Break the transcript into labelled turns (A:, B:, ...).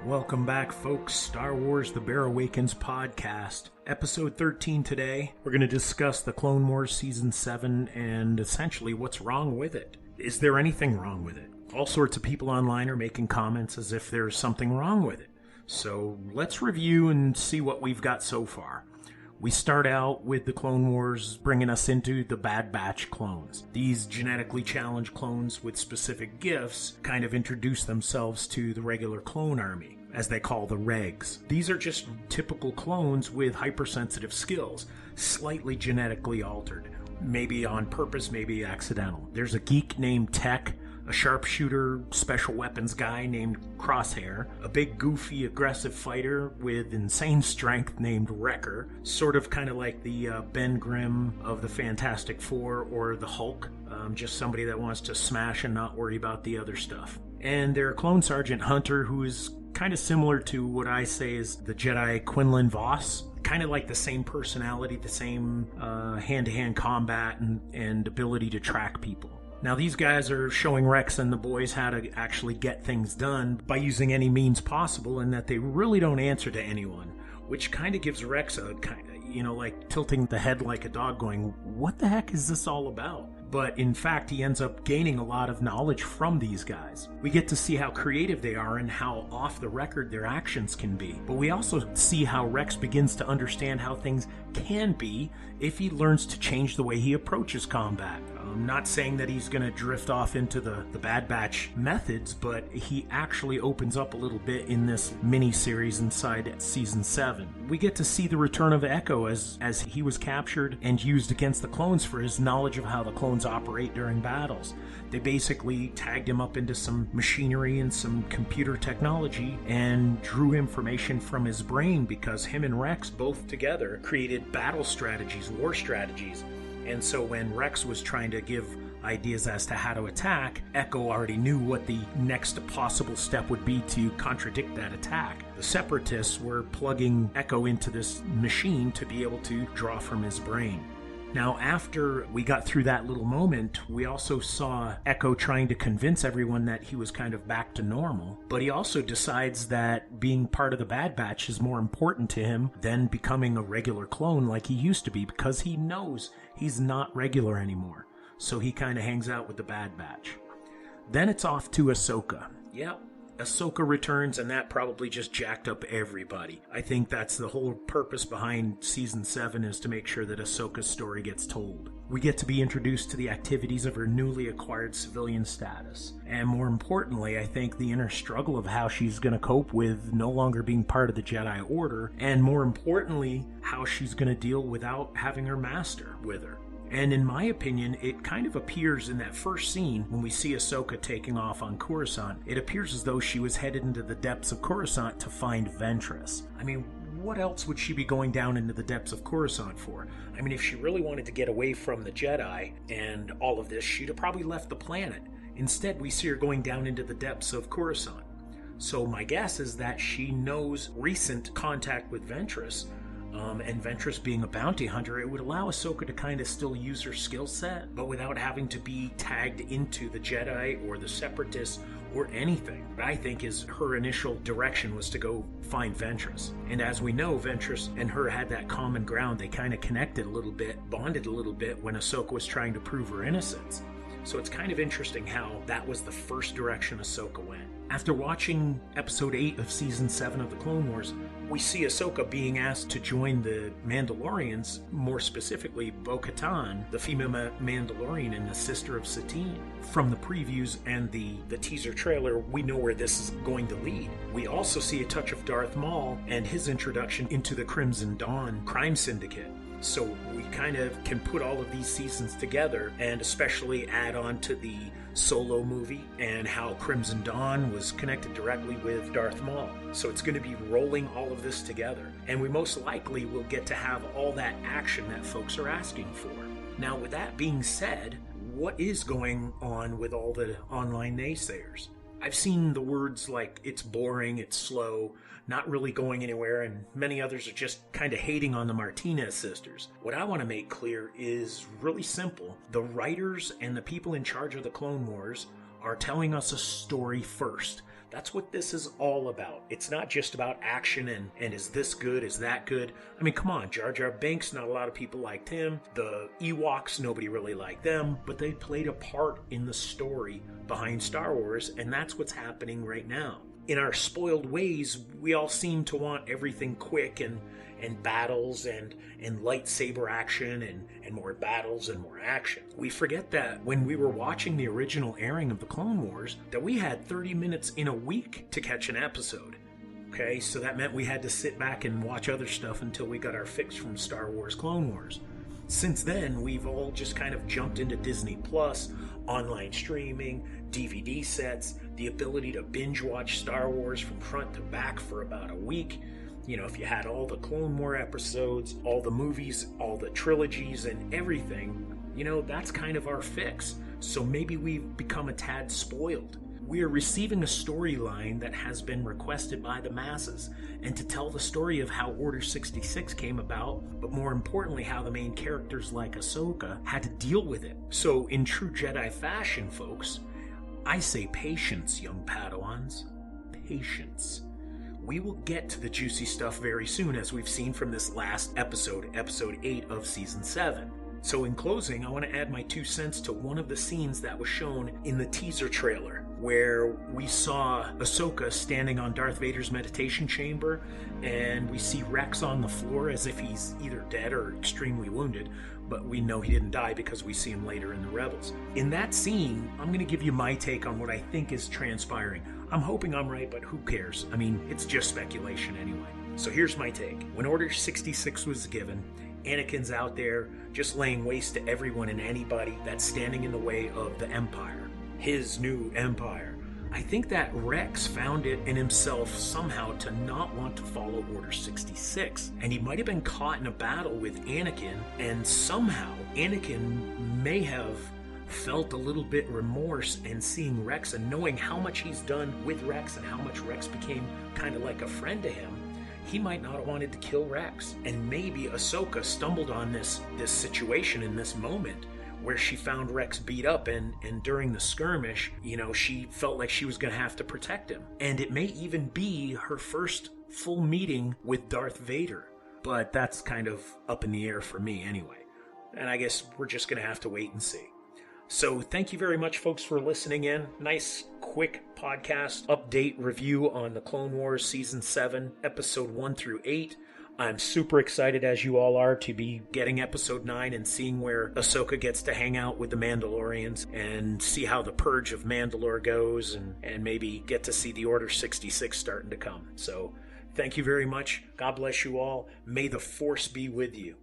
A: Welcome back, folks. Star Wars The Bear Awakens podcast. Episode 13 today. We're going to discuss the Clone Wars Season 7 and essentially what's wrong with it. Is there anything wrong with it? All sorts of people online are making comments as if there's something wrong with it. So let's review and see what we've got so far. We start out with the Clone Wars bringing us into the Bad Batch clones. These genetically challenged clones with specific gifts kind of introduce themselves to the regular clone army, as they call the regs. These are just typical clones with hypersensitive skills, slightly genetically altered. Maybe on purpose, maybe accidental. There's a geek named Tech, a sharpshooter special weapons guy named Crosshair, a big goofy aggressive fighter with insane strength named Wrecker, sort of kind of like the Ben Grimm of the Fantastic Four or the Hulk, just somebody that wants to smash and not worry about the other stuff. And their clone Sergeant Hunter, who is kind of similar to what I say is the Jedi Quinlan Voss. Kind of like the same personality, the same hand-to-hand combat and ability to track people. Now these guys are showing Rex and the boys how to actually get things done by using any means possible, and that they really don't answer to anyone, which kind of gives Rex a kind of, like tilting the head like a dog going, what the heck is this all about? But in fact, he ends up gaining a lot of knowledge from these guys. We get to see how creative they are and how off the record their actions can be. But we also see how Rex begins to understand how things can be if he learns to change the way he approaches combat. I'm not saying that he's going to drift off into the Bad Batch methods, but he actually opens up a little bit in this mini-series inside Season 7. We get to see the return of Echo as he was captured and used against the clones for his knowledge of how the clones operate during battles. They basically tagged him up into some machinery and some computer technology and drew information from his brain, because him and Rex both together created battle strategies, war strategies. And so when Rex was trying to give ideas as to how to attack, Echo already knew what the next possible step would be to contradict that attack. The Separatists were plugging Echo into this machine to be able to draw from his brain. Now, after we got through that little moment, we also saw Echo trying to convince everyone that he was kind of back to normal, but he also decides that being part of the Bad Batch is more important to him than becoming a regular clone like he used to be, because he knows he's not regular anymore. So he kind of hangs out with the Bad Batch. Then it's off to Ahsoka. Yep. Ahsoka returns, and that probably just jacked up everybody. I think that's the whole purpose behind Season 7, is to make sure that Ahsoka's story gets told. We get to be introduced to the activities of her newly acquired civilian status. And more importantly, I think the inner struggle of how she's going to cope with no longer being part of the Jedi Order, and more importantly, how she's going to deal without having her master with her. And in my opinion, it kind of appears in that first scene when we see Ahsoka taking off on Coruscant. It appears as though she was headed into the depths of Coruscant to find Ventress. I mean, what else would she be going down into the depths of Coruscant for? I mean, if she really wanted to get away from the Jedi and all of this, she'd have probably left the planet. Instead, we see her going down into the depths of Coruscant. So my guess is that she knows recent contact with Ventress. And Ventress being a bounty hunter, it would allow Ahsoka to kind of still use her skill set, but without having to be tagged into the Jedi or the Separatists or anything. What I think is her initial direction was to go find Ventress. And as we know, Ventress and her had that common ground. They kind of connected a little bit, bonded a little bit when Ahsoka was trying to prove her innocence. So it's kind of interesting how that was the first direction Ahsoka went. After watching Episode 8 of Season 7 of the Clone Wars, we see Ahsoka being asked to join the Mandalorians, more specifically Bo-Katan, the female Mandalorian and the sister of Satine. From the previews and the teaser trailer, we know where this is going to lead. We also see a touch of Darth Maul and his introduction into the Crimson Dawn crime syndicate. So we kind of can put all of these seasons together and especially add on to the Solo movie and how Crimson Dawn was connected directly with Darth Maul. So it's going to be rolling all of this together. And we most likely will get to have all that action that folks are asking for. Now, with that being said, what is going on with all the online naysayers? I've seen the words like it's boring, it's slow, not really going anywhere, and many others are just kind of hating on the Martinez sisters. What I want to make clear is really simple. The writers and the people in charge of the Clone Wars are telling us a story first. That's what this is all about. It's not just about action and is this good, is that good? I mean, come on, Jar Jar Binks, not a lot of people liked him. The Ewoks, nobody really liked them, but they played a part in the story behind Star Wars, and that's what's happening right now. In our spoiled ways, we all seem to want everything quick and battles and lightsaber action and more battles and more action. We forget that when we were watching the original airing of the Clone Wars, that we had 30 minutes in a week to catch an episode. Okay, so that meant we had to sit back and watch other stuff until we got our fix from Star Wars Clone Wars. Since then, we've all just kind of jumped into Disney Plus, online streaming, DVD sets, the ability to binge watch Star Wars from front to back for about a week. You know, if you had all the Clone Wars episodes, all the movies, all the trilogies and everything, you know, that's kind of our fix. So maybe we've become a tad spoiled. We are receiving a storyline that has been requested by the masses, and to tell the story of how Order 66 came about, but more importantly, how the main characters like Ahsoka had to deal with it. So in true Jedi fashion, folks, I say patience, young Padawans. Patience. We will get to the juicy stuff very soon, as we've seen from this last episode, episode 8 of season 7. So in closing, I want to add my 2 cents to one of the scenes that was shown in the teaser trailer, where we saw Ahsoka standing on Darth Vader's meditation chamber, and we see Rex on the floor as if he's either dead or extremely wounded, but we know he didn't die because we see him later in the Rebels. In that scene, I'm going to give you my take on what I think is transpiring. I'm hoping I'm right, but who cares? I mean, it's just speculation anyway. So here's my take. When Order 66 was given, Anakin's out there just laying waste to everyone and anybody that's standing in the way of the Empire, his new empire. I think that Rex found it in himself somehow to not want to follow Order 66. And he might have been caught in a battle with Anakin, and somehow Anakin may have felt a little bit remorse and seeing Rex and knowing how much he's done with Rex and how much Rex became kind of like a friend to him. He might not have wanted to kill Rex. And maybe Ahsoka stumbled on this situation in this moment where she found Rex beat up, and during the skirmish, you know, she felt like she was going to have to protect him. And it may even be her first full meeting with Darth Vader. But that's kind of up in the air for me anyway. And I guess we're just going to have to wait and see. So thank you very much, folks, for listening in. Nice, quick podcast update review on the Clone Wars Season 7, Episode 1 through 8. I'm super excited, as you all are, to be getting Episode 9 and seeing where Ahsoka gets to hang out with the Mandalorians and see how the purge of Mandalore goes, and maybe get to see the Order 66 starting to come. So thank you very much. God bless you all. May the Force be with you.